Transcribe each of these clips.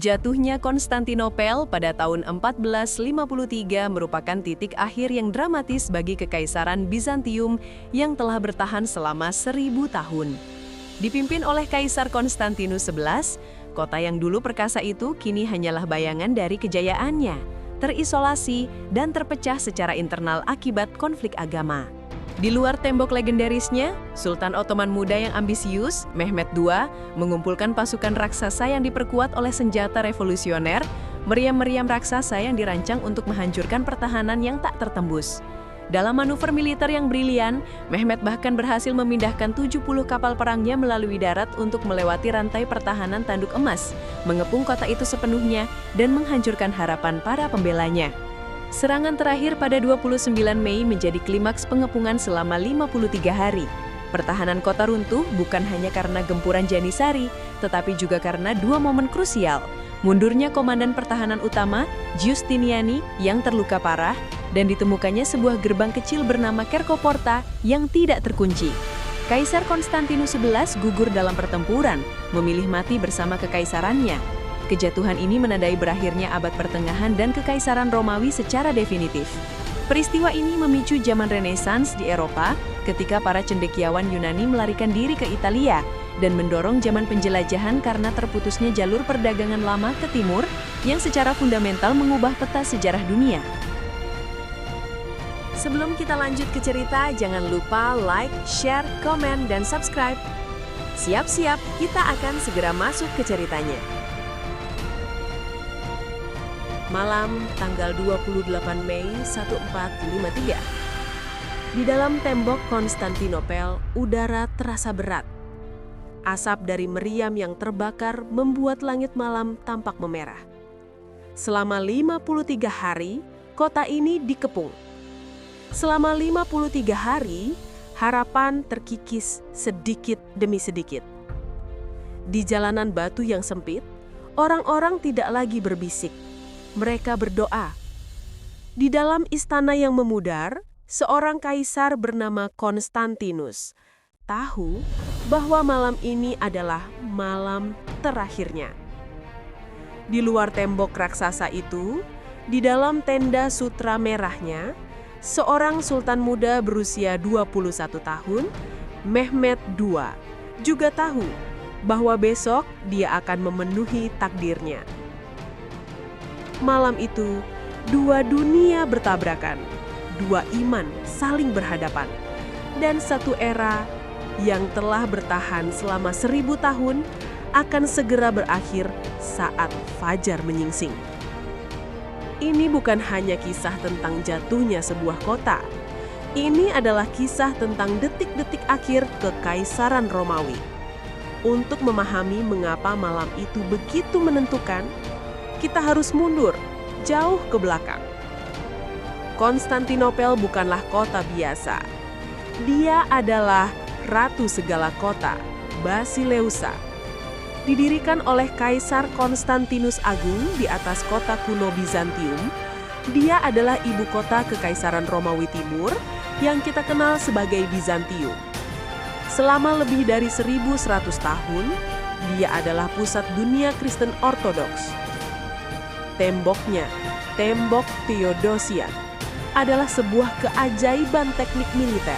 Jatuhnya Konstantinopel pada tahun 1453 merupakan titik akhir yang dramatis bagi Kekaisaran Bizantium yang telah bertahan selama 1000 tahun. Dipimpin oleh Kaisar Konstantinus XI, kota yang dulu perkasa itu kini hanyalah bayangan dari kejayaannya, terisolasi dan terpecah secara internal akibat konflik agama. Di luar tembok legendarisnya, Sultan Ottoman muda yang ambisius, Mehmed II, mengumpulkan pasukan raksasa yang diperkuat oleh senjata revolusioner, meriam-meriam raksasa yang dirancang untuk menghancurkan pertahanan yang tak tertembus. Dalam manuver militer yang brilian, Mehmed bahkan berhasil memindahkan 70 kapal perangnya melalui darat untuk melewati rantai pertahanan tanduk emas, mengepung kota itu sepenuhnya, dan menghancurkan harapan para pembelanya. Serangan terakhir pada 29 Mei menjadi klimaks pengepungan selama 53 hari. Pertahanan kota runtuh bukan hanya karena gempuran Janisari, tetapi juga karena dua momen krusial. Mundurnya komandan pertahanan utama, Giustiniani, yang terluka parah, dan ditemukannya sebuah gerbang kecil bernama Kerkoporta yang tidak terkunci. Kaisar Konstantinus XI gugur dalam pertempuran, memilih mati bersama kekaisarannya. Kejatuhan ini menandai berakhirnya abad pertengahan dan Kekaisaran Romawi secara definitif. Peristiwa ini memicu zaman Renaissance di Eropa ketika para cendekiawan Yunani melarikan diri ke Italia dan mendorong zaman penjelajahan karena terputusnya jalur perdagangan lama ke timur yang secara fundamental mengubah peta sejarah dunia. Sebelum kita lanjut ke cerita, jangan lupa like, share, komen, dan subscribe. Siap-siap, kita akan segera masuk ke ceritanya. Malam tanggal 28 Mei 1453. Di dalam tembok Konstantinopel, udara terasa berat. Asap dari meriam yang terbakar membuat langit malam tampak memerah. Selama 53 hari, kota ini dikepung. Selama 53 hari, harapan terkikis sedikit demi sedikit. Di jalanan batu yang sempit, orang-orang tidak lagi berbisik. Mereka berdoa. Di dalam istana yang memudar, seorang kaisar bernama Konstantinus tahu bahwa malam ini adalah malam terakhirnya. Di luar tembok raksasa itu, di dalam tenda sutra merahnya, seorang sultan muda berusia 21 tahun, Mehmed II, juga tahu bahwa besok dia akan memenuhi takdirnya. Malam itu, dua dunia bertabrakan, dua iman saling berhadapan, dan satu era yang telah bertahan selama 1000 tahun akan segera berakhir saat fajar menyingsing. Ini bukan hanya kisah tentang jatuhnya sebuah kota. Ini adalah kisah tentang detik-detik akhir Kekaisaran Romawi. Untuk memahami mengapa malam itu begitu menentukan, kita harus mundur, jauh ke belakang. Konstantinopel bukanlah kota biasa. Dia adalah ratu segala kota, Basileusa. Didirikan oleh Kaisar Konstantinus Agung di atas kota kuno Bizantium, dia adalah ibu kota Kekaisaran Romawi Timur yang kita kenal sebagai Bizantium. Selama lebih dari 1100 tahun, dia adalah pusat dunia Kristen Ortodoks. Temboknya, tembok Theodosian, adalah sebuah keajaiban teknik militer.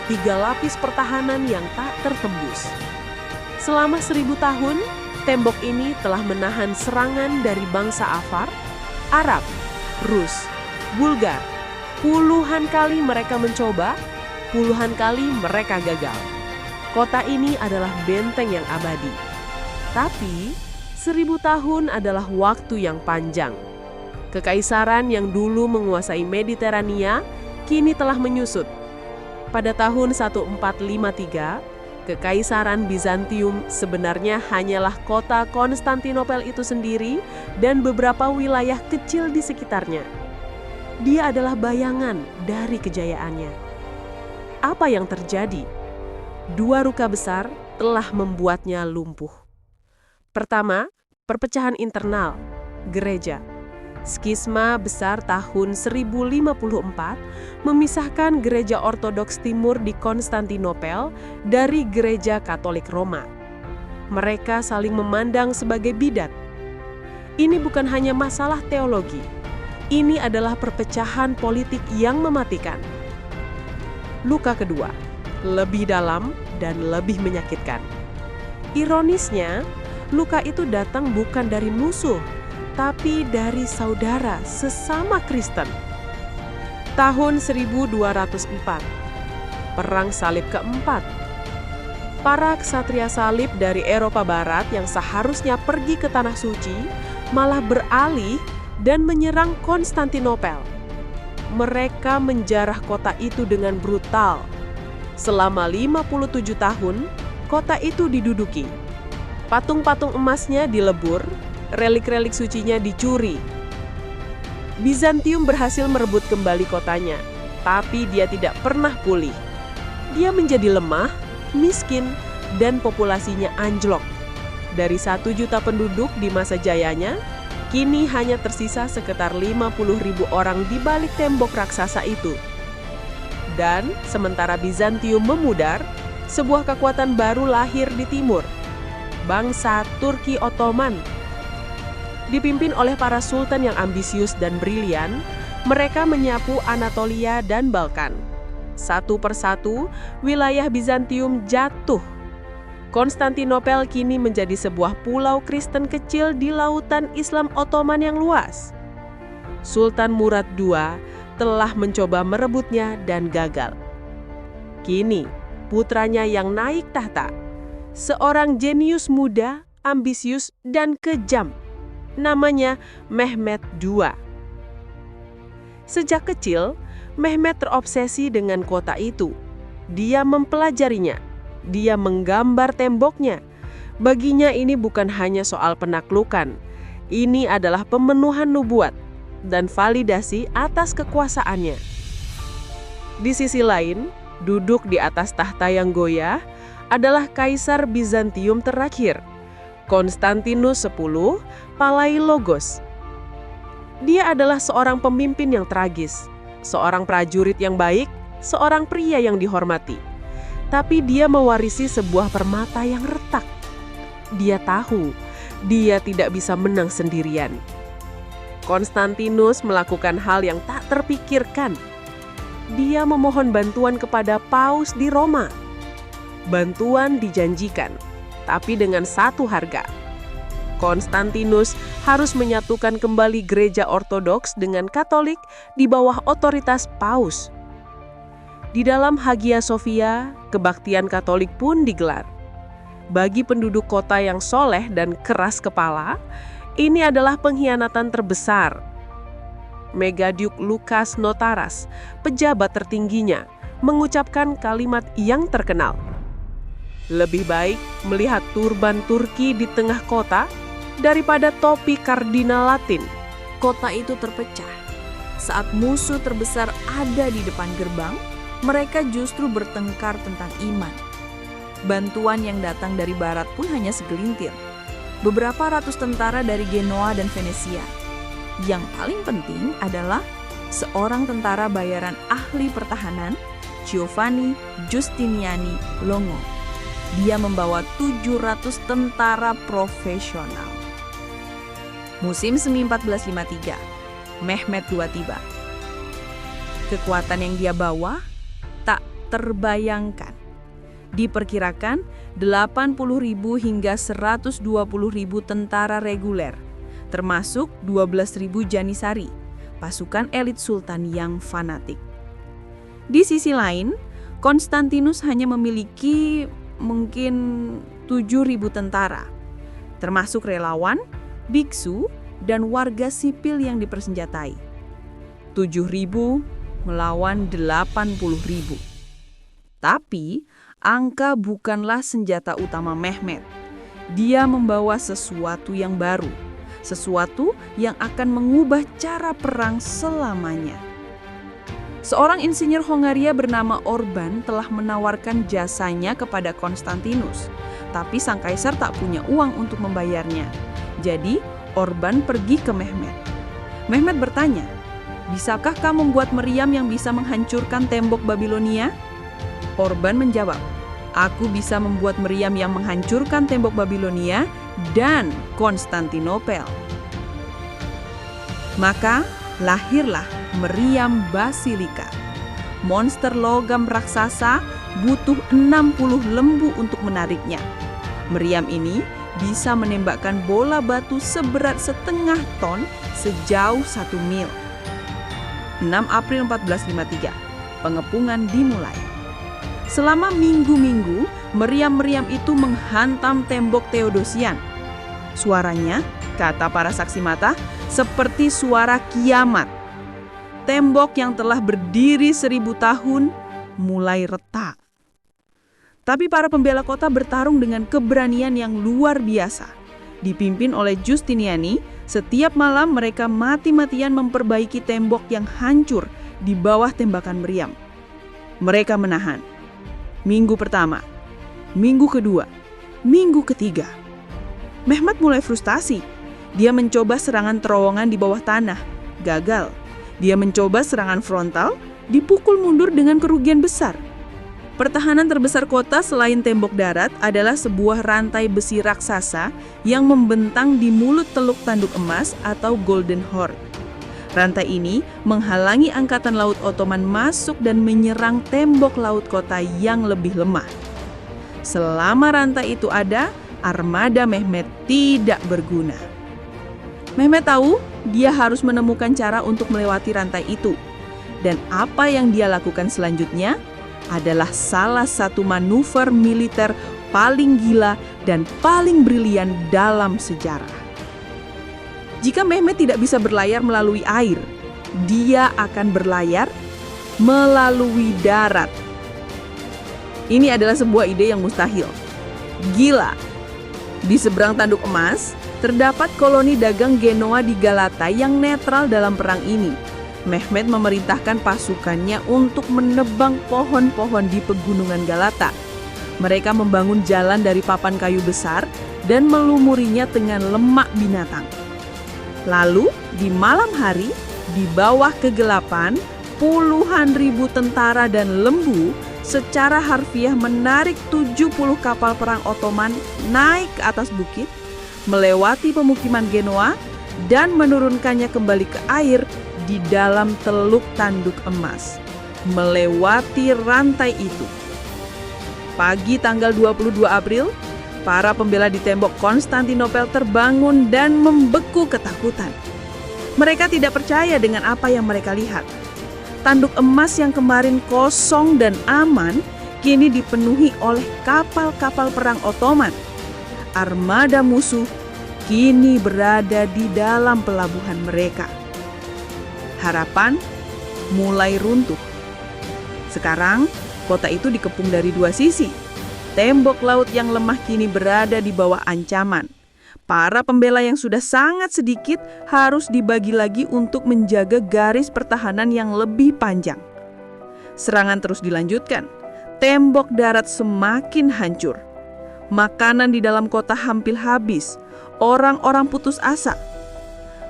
3 lapis pertahanan yang tak tertembus. Selama 1000 tahun, tembok ini telah menahan serangan dari bangsa Avar, Arab, Rus, Bulgar. Puluhan kali mereka mencoba, puluhan kali mereka gagal. Kota ini adalah benteng yang abadi. Tapi 1000 tahun adalah waktu yang panjang. Kekaisaran yang dulu menguasai Mediterania kini telah menyusut. Pada tahun 1453, Kekaisaran Bizantium sebenarnya hanyalah kota Konstantinopel itu sendiri dan beberapa wilayah kecil di sekitarnya. Dia adalah bayangan dari kejayaannya. Apa yang terjadi? 2 luka besar telah membuatnya lumpuh. Pertama, perpecahan internal, gereja. Skisma besar tahun 1054 memisahkan gereja Ortodoks Timur di Konstantinopel dari gereja Katolik Roma. Mereka saling memandang sebagai bidat. Ini bukan hanya masalah teologi. Ini adalah perpecahan politik yang mematikan. Luka kedua, lebih dalam dan lebih menyakitkan. Ironisnya, luka itu datang bukan dari musuh, tapi dari saudara sesama Kristen. Tahun 1204, Perang Salib keempat. Para ksatria salib dari Eropa Barat yang seharusnya pergi ke Tanah Suci malah beralih dan menyerang Konstantinopel. Mereka menjarah kota itu dengan brutal. Selama 57 tahun, kota itu diduduki. Patung-patung emasnya dilebur, relik-relik sucinya dicuri. Bizantium berhasil merebut kembali kotanya, tapi dia tidak pernah pulih. Dia menjadi lemah, miskin, dan populasinya anjlok. Dari 1 juta penduduk di masa jayanya, kini hanya tersisa sekitar 50.000 orang di balik tembok raksasa itu. Dan sementara Bizantium memudar, sebuah kekuatan baru lahir di timur, bangsa Turki Ottoman. Dipimpin oleh para sultan yang ambisius dan brilian, mereka menyapu Anatolia dan Balkan. Satu persatu, wilayah Bizantium jatuh. Konstantinopel kini menjadi sebuah pulau Kristen kecil di lautan Islam Ottoman yang luas. Sultan Murad II telah mencoba merebutnya dan gagal. Kini, putranya yang naik tahta, seorang jenius muda, ambisius, dan kejam. Namanya Mehmed II. Sejak kecil, Mehmed terobsesi dengan kota itu. Dia mempelajarinya. Dia menggambar temboknya. Baginya ini bukan hanya soal penaklukan. Ini adalah pemenuhan nubuat dan validasi atas kekuasaannya. Di sisi lain, duduk di atas tahta yang goyah adalah Kaisar Bizantium terakhir, Konstantinus X Palaiologos. Dia adalah seorang pemimpin yang tragis, seorang prajurit yang baik, seorang pria yang dihormati. Tapi dia mewarisi sebuah permata yang retak. Dia tahu dia tidak bisa menang sendirian. Konstantinus melakukan hal yang tak terpikirkan. Dia memohon bantuan kepada Paus di Roma. Bantuan dijanjikan, tapi dengan satu harga. Konstantinus harus menyatukan kembali gereja Ortodoks dengan Katolik di bawah otoritas Paus. Di dalam Hagia Sophia, kebaktian Katolik pun digelar. Bagi penduduk kota yang soleh dan keras kepala, ini adalah pengkhianatan terbesar. Megaduke Lukas Notaras, pejabat tertingginya, mengucapkan kalimat yang terkenal. Lebih baik melihat turban Turki di tengah kota daripada topi kardinal Latin. Kota itu terpecah. Saat musuh terbesar ada di depan gerbang, mereka justru bertengkar tentang iman. Bantuan yang datang dari barat pun hanya segelintir. Beberapa ratus tentara dari Genoa dan Venesia. Yang paling penting adalah seorang tentara bayaran ahli pertahanan, Giovanni Giustiniani Longo. Dia membawa 700 tentara profesional. Musim semi 1453, Mehmed II tiba. Kekuatan yang dia bawa tak terbayangkan. Diperkirakan 80.000 hingga 120.000 tentara reguler, termasuk 12.000 Janisari, pasukan elit sultan yang fanatik. Di sisi lain, Konstantinus hanya memiliki mungkin 7.000 tentara, termasuk relawan, biksu, dan warga sipil yang dipersenjatai. 7.000 melawan 80.000. Tapi, angka bukanlah senjata utama Mehmed. Dia membawa sesuatu yang baru, sesuatu yang akan mengubah cara perang selamanya. Seorang insinyur Hongaria bernama Orban telah menawarkan jasanya kepada Konstantinus, tapi sang kaisar tak punya uang untuk membayarnya. Jadi, Orban pergi ke Mehmed. Mehmed bertanya, "Bisakah kamu membuat meriam yang bisa menghancurkan tembok Babilonia?" Orban menjawab, "Aku bisa membuat meriam yang menghancurkan tembok Babilonia dan Konstantinopel." Maka lahirlah meriam basilika. Monster logam raksasa butuh 60 lembu untuk menariknya. Meriam ini bisa menembakkan bola batu seberat setengah ton sejauh 1 mil. 6 April 1453, pengepungan dimulai. Selama minggu-minggu, meriam-meriam itu menghantam tembok Theodosian. Suaranya, kata para saksi mata, seperti suara kiamat. Tembok yang telah berdiri 1000 tahun mulai retak. Tapi para pembela kota bertarung dengan keberanian yang luar biasa. Dipimpin oleh Justiniani, setiap malam mereka mati-matian memperbaiki tembok yang hancur di bawah tembakan meriam. Mereka menahan. Minggu pertama, minggu kedua, minggu ketiga. Mehmet mulai frustasi. Dia mencoba serangan terowongan di bawah tanah, gagal. Dia mencoba serangan frontal, dipukul mundur dengan kerugian besar. Pertahanan terbesar kota selain tembok darat adalah sebuah rantai besi raksasa yang membentang di mulut Teluk Tanduk Emas atau Golden Horde. Rantai ini menghalangi angkatan laut Ottoman masuk dan menyerang tembok laut kota yang lebih lemah. Selama rantai itu ada, armada Mehmet tidak berguna. Mehmet tahu dia harus menemukan cara untuk melewati rantai itu. Dan apa yang dia lakukan selanjutnya adalah salah satu manuver militer paling gila dan paling brilian dalam sejarah. Jika Mehmet tidak bisa berlayar melalui air, dia akan berlayar melalui darat. Ini adalah sebuah ide yang mustahil. Gila. Di seberang Tanduk Emas, terdapat koloni dagang Genoa di Galata yang netral dalam perang ini. Mehmet memerintahkan pasukannya untuk menebang pohon-pohon di pegunungan Galata. Mereka membangun jalan dari papan kayu besar dan melumurinya dengan lemak binatang. Lalu, di malam hari, di bawah kegelapan, puluhan ribu tentara dan lembu secara harfiah menarik 70 kapal perang Ottoman naik ke atas bukit, melewati pemukiman Genoa, dan menurunkannya kembali ke air di dalam Teluk Tanduk Emas, melewati rantai itu. Pagi tanggal 22 April, para pembela di tembok Konstantinopel terbangun dan membeku ketakutan. Mereka tidak percaya dengan apa yang mereka lihat. Tanduk Emas yang kemarin kosong dan aman, kini dipenuhi oleh kapal-kapal perang Ottoman. Armada musuh kini berada di dalam pelabuhan mereka. Harapan mulai runtuh. Sekarang, kota itu dikepung dari dua sisi. Tembok laut yang lemah kini berada di bawah ancaman. Para pembela yang sudah sangat sedikit harus dibagi lagi untuk menjaga garis pertahanan yang lebih panjang. Serangan terus dilanjutkan. Tembok darat semakin hancur. Makanan di dalam kota hampir habis. Orang-orang putus asa.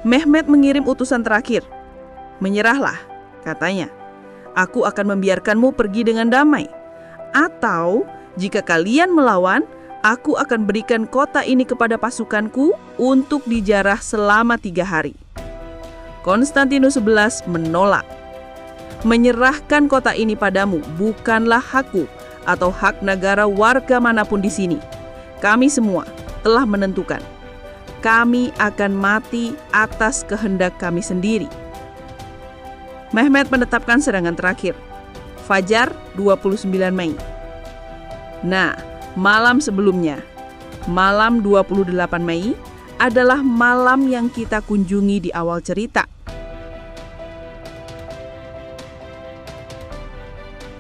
Mehmet mengirim utusan terakhir. "Menyerahlah," katanya. "Aku akan membiarkanmu pergi dengan damai. Atau jika kalian melawan, aku akan berikan kota ini kepada pasukanku untuk dijarah selama 3 hari. Konstantinus XI menolak. "Menyerahkan kota ini padamu bukanlah hakku atau hak negara warga manapun di sini. Kami semua telah menentukan. Kami akan mati atas kehendak kami sendiri." Mehmet menetapkan serangan terakhir. Fajar 29 Mei. Nah, malam sebelumnya, malam 28 Mei, adalah malam yang kita kunjungi di awal cerita.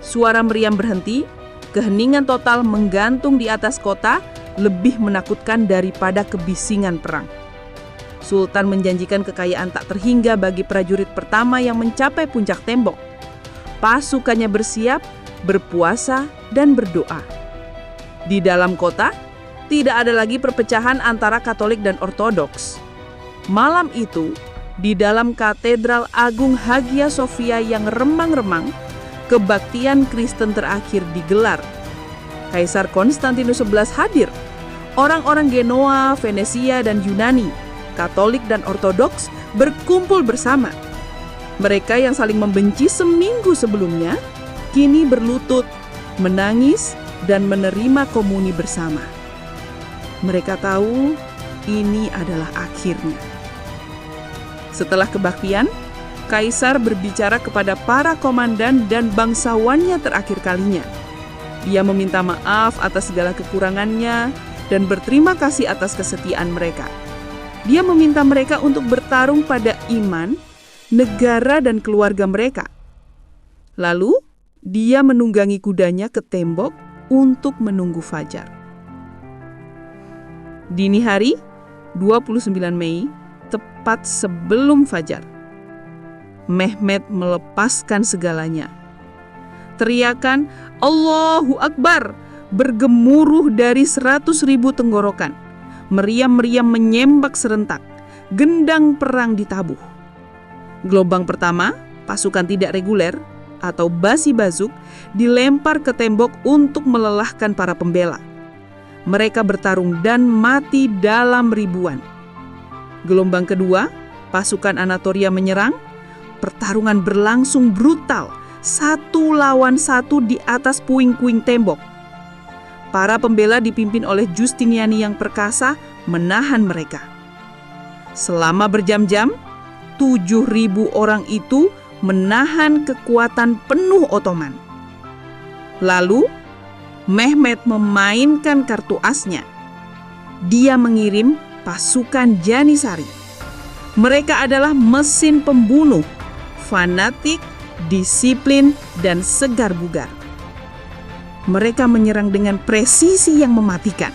Suara meriam berhenti, keheningan total menggantung di atas kota, lebih menakutkan daripada kebisingan perang. Sultan menjanjikan kekayaan tak terhingga bagi prajurit pertama yang mencapai puncak tembok. Pasukannya bersiap, berpuasa, dan berdoa. Di dalam kota, tidak ada lagi perpecahan antara Katolik dan Ortodoks. Malam itu, di dalam Katedral Agung Hagia Sophia yang remang-remang, kebaktian Kristen terakhir digelar. Kaisar Konstantinus XI hadir. Orang-orang Genoa, Venesia, dan Yunani, Katolik dan Ortodoks berkumpul bersama. Mereka yang saling membenci seminggu sebelumnya, kini berlutut, menangis, dan menerima komuni bersama. Mereka tahu ini adalah akhirnya. Setelah kebaktian, Kaisar berbicara kepada para komandan dan bangsawannya terakhir kalinya. Dia meminta maaf atas segala kekurangannya dan berterima kasih atas kesetiaan mereka. Dia meminta mereka untuk bertarung pada iman, negara, dan keluarga mereka. Lalu, dia menunggangi kudanya ke tembok untuk menunggu fajar. Dini hari, 29 Mei, tepat sebelum fajar, Mehmet melepaskan segalanya. Teriakan Allahu Akbar bergemuruh dari 100.000 tenggorokan. Meriam-meriam menyembak serentak. Gendang perang ditabuh. Gelombang pertama, pasukan tidak reguler atau basi bazuk dilempar ke tembok untuk melelahkan para pembela. Mereka bertarung dan mati dalam ribuan. Gelombang kedua, pasukan Anatolia menyerang. Pertarungan berlangsung brutal, 1 lawan 1 di atas puing-puing tembok. Para pembela dipimpin oleh Justiniani yang perkasa menahan mereka. Selama berjam-jam, 7.000 orang itu menahan kekuatan penuh Ottoman. Lalu, Mehmet memainkan kartu asnya. Dia mengirim pasukan Janissary. Mereka adalah mesin pembunuh, fanatik, disiplin, dan segar bugar. Mereka menyerang dengan presisi yang mematikan.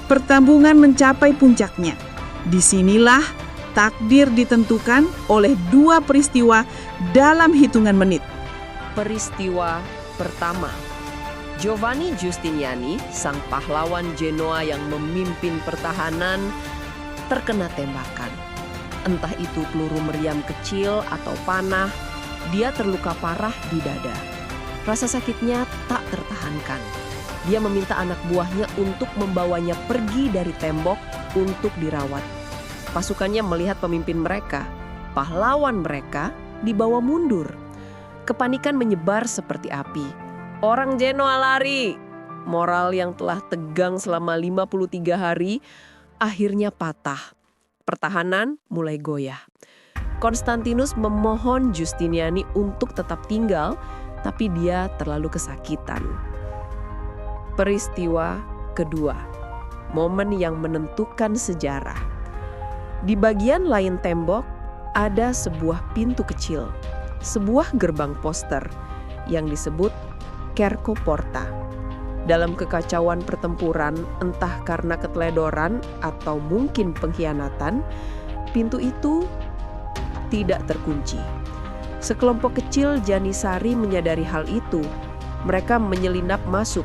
Pertambungan mencapai puncaknya. Disinilah takdir ditentukan oleh 2 peristiwa dalam hitungan menit. Peristiwa pertama, Giovanni Giustiniani, sang pahlawan Genoa yang memimpin pertahanan, terkena tembakan. Entah itu peluru meriam kecil atau panah, dia terluka parah di dada. Rasa sakitnya tak tertahankan. Dia meminta anak buahnya untuk membawanya pergi dari tembok untuk dirawat. Pasukannya melihat pemimpin mereka, pahlawan mereka, dibawa mundur. Kepanikan menyebar seperti api. Orang Genoa lari. Moral yang telah tegang selama 53 hari akhirnya patah. Pertahanan mulai goyah. Konstantinus memohon Justiniani untuk tetap tinggal, tapi dia terlalu kesakitan. Peristiwa kedua, momen yang menentukan sejarah. Di bagian lain tembok ada sebuah pintu kecil, sebuah gerbang poster yang disebut Cerco Porta. Dalam kekacauan pertempuran, entah karena keteledoran atau mungkin pengkhianatan, pintu itu tidak terkunci. Sekelompok kecil Janissary menyadari hal itu. Mereka menyelinap masuk.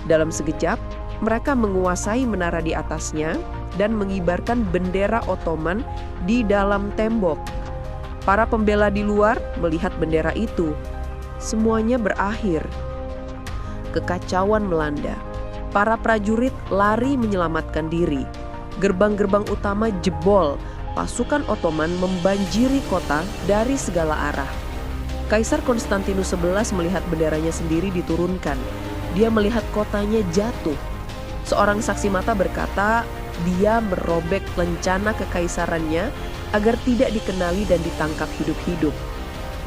Dalam sekejap, mereka menguasai menara di atasnya dan mengibarkan bendera Ottoman di dalam tembok. Para pembela di luar melihat bendera itu. Semuanya berakhir. Kekacauan melanda. Para prajurit lari menyelamatkan diri. Gerbang-gerbang utama jebol. Pasukan Ottoman membanjiri kota dari segala arah. Kaisar Konstantinus XI melihat benderanya sendiri diturunkan. Dia melihat kotanya jatuh. Seorang saksi mata berkata, dia merobek lencana kekaisarannya agar tidak dikenali dan ditangkap hidup-hidup.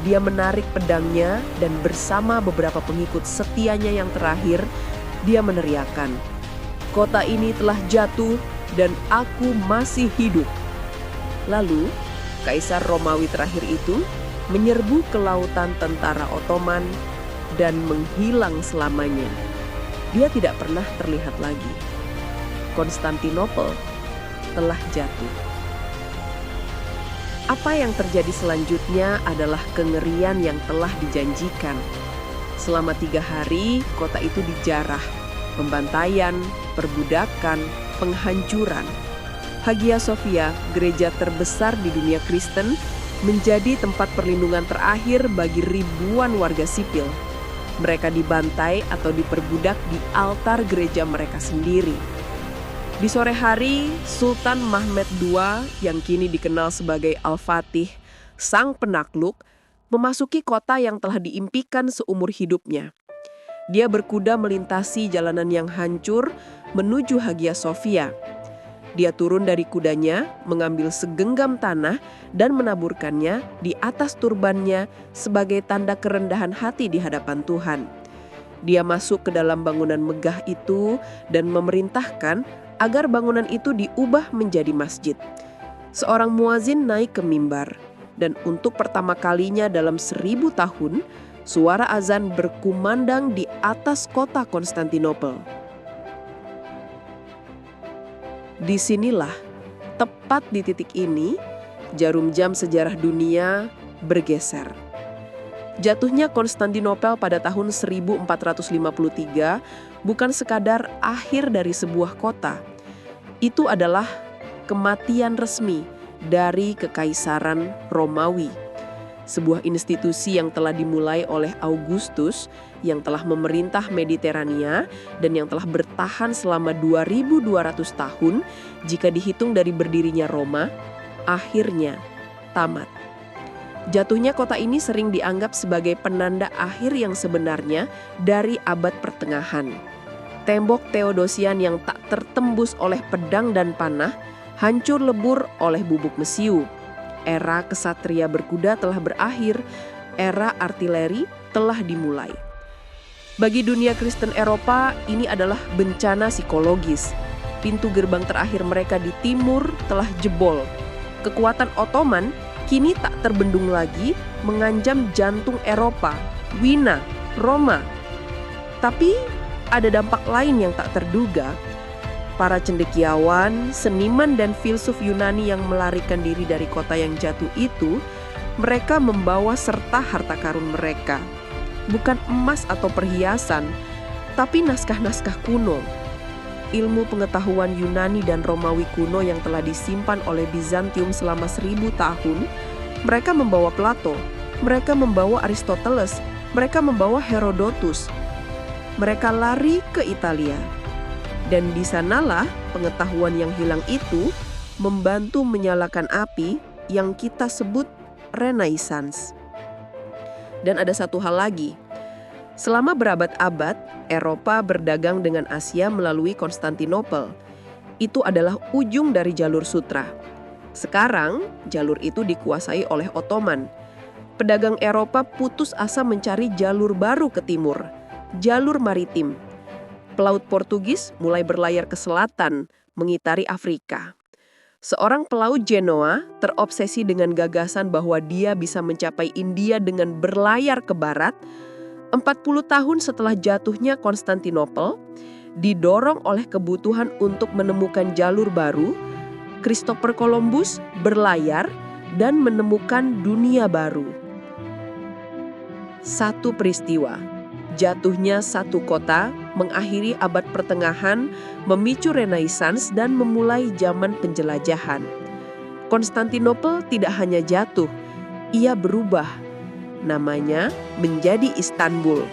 Dia menarik pedangnya dan bersama beberapa pengikut setianya yang terakhir, dia meneriakkan, "Kota ini telah jatuh dan aku masih hidup." Lalu, Kaisar Romawi terakhir itu menyerbu ke lautan tentara Ottoman dan menghilang selamanya. Dia tidak pernah terlihat lagi. Konstantinopel telah jatuh. Apa yang terjadi selanjutnya adalah kengerian yang telah dijanjikan. Selama 3 hari, kota itu dijarah, pembantaian, perbudakan, penghancuran. Hagia Sophia, gereja terbesar di dunia Kristen, menjadi tempat perlindungan terakhir bagi ribuan warga sipil. Mereka dibantai atau diperbudak di altar gereja mereka sendiri. Di sore hari, Sultan Mehmed II yang kini dikenal sebagai Al-Fatih, sang penakluk, memasuki kota yang telah diimpikan seumur hidupnya. Dia berkuda melintasi jalanan yang hancur menuju Hagia Sophia. Dia turun dari kudanya, mengambil segenggam tanah dan menaburkannya di atas turbannya sebagai tanda kerendahan hati di hadapan Tuhan. Dia masuk ke dalam bangunan megah itu dan memerintahkan agar bangunan itu diubah menjadi masjid. Seorang muazin naik ke mimbar, dan untuk pertama kalinya dalam 1000 tahun, suara azan berkumandang di atas kota Konstantinopel. Disinilah, tepat di titik ini, jarum jam sejarah dunia bergeser. Jatuhnya Konstantinopel pada tahun 1453 bukan sekadar akhir dari sebuah kota. Itu adalah kematian resmi dari Kekaisaran Romawi. Sebuah institusi yang telah dimulai oleh Augustus yang telah memerintah Mediterania dan yang telah bertahan selama 2200 tahun jika dihitung dari berdirinya Roma, akhirnya tamat. Jatuhnya kota ini sering dianggap sebagai penanda akhir yang sebenarnya dari abad pertengahan. Tembok Theodosian yang tak tertembus oleh pedang dan panah hancur lebur oleh bubuk mesiu. Era kesatria berkuda telah berakhir, era artileri telah dimulai. Bagi dunia Kristen Eropa, ini adalah bencana psikologis. Pintu gerbang terakhir mereka di timur telah jebol. Kekuatan Ottoman kini tak terbendung lagi mengancam jantung Eropa, Wina, Roma. Tapi ada dampak lain yang tak terduga. Para cendekiawan, seniman dan filsuf Yunani yang melarikan diri dari kota yang jatuh itu, mereka membawa serta harta karun mereka. Bukan emas atau perhiasan, tapi naskah-naskah kuno. Ilmu pengetahuan Yunani dan Romawi kuno yang telah disimpan oleh Bizantium selama 1000 tahun, mereka membawa Plato, mereka membawa Aristoteles, mereka membawa Herodotus. Mereka lari ke Italia. Dan di sanalah pengetahuan yang hilang itu membantu menyalakan api yang kita sebut Renaissance. Dan ada satu hal lagi. Selama berabad-abad, Eropa berdagang dengan Asia melalui Konstantinopel. Itu adalah ujung dari jalur sutra. Sekarang, jalur itu dikuasai oleh Ottoman. Pedagang Eropa putus asa mencari jalur baru ke timur, jalur maritim. Pelaut Portugis mulai berlayar ke selatan, mengitari Afrika. Seorang pelaut Genoa terobsesi dengan gagasan bahwa dia bisa mencapai India dengan berlayar ke barat. 40 tahun setelah jatuhnya Konstantinopel, didorong oleh kebutuhan untuk menemukan jalur baru, Christopher Columbus berlayar dan menemukan dunia baru. Satu peristiwa, jatuhnya satu kota, mengakhiri abad pertengahan, memicu Renaissance dan memulai zaman penjelajahan. Konstantinopel tidak hanya jatuh, ia berubah. Namanya menjadi Istanbul.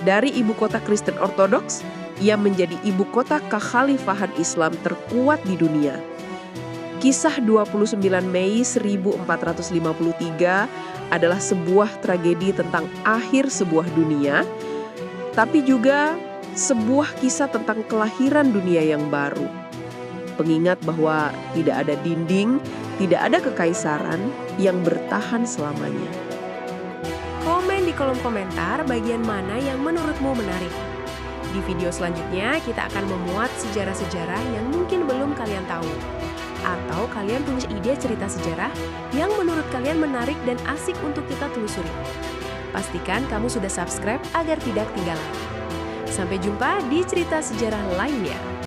Dari ibu kota Kristen Ortodoks, ia menjadi ibu kota kekhalifahan Islam terkuat di dunia. Kisah 29 Mei 1453 adalah sebuah tragedi tentang akhir sebuah dunia, tapi juga sebuah kisah tentang kelahiran dunia yang baru. Pengingat bahwa tidak ada dinding, tidak ada kekaisaran yang bertahan selamanya. Komen di kolom komentar bagian mana yang menurutmu menarik. Di video selanjutnya kita akan memuat sejarah-sejarah yang mungkin belum kalian tahu. Atau kalian punya ide cerita sejarah yang menurut kalian menarik dan asik untuk kita telusuri. Pastikan kamu sudah subscribe agar tidak ketinggalan. Sampai jumpa di cerita sejarah lainnya.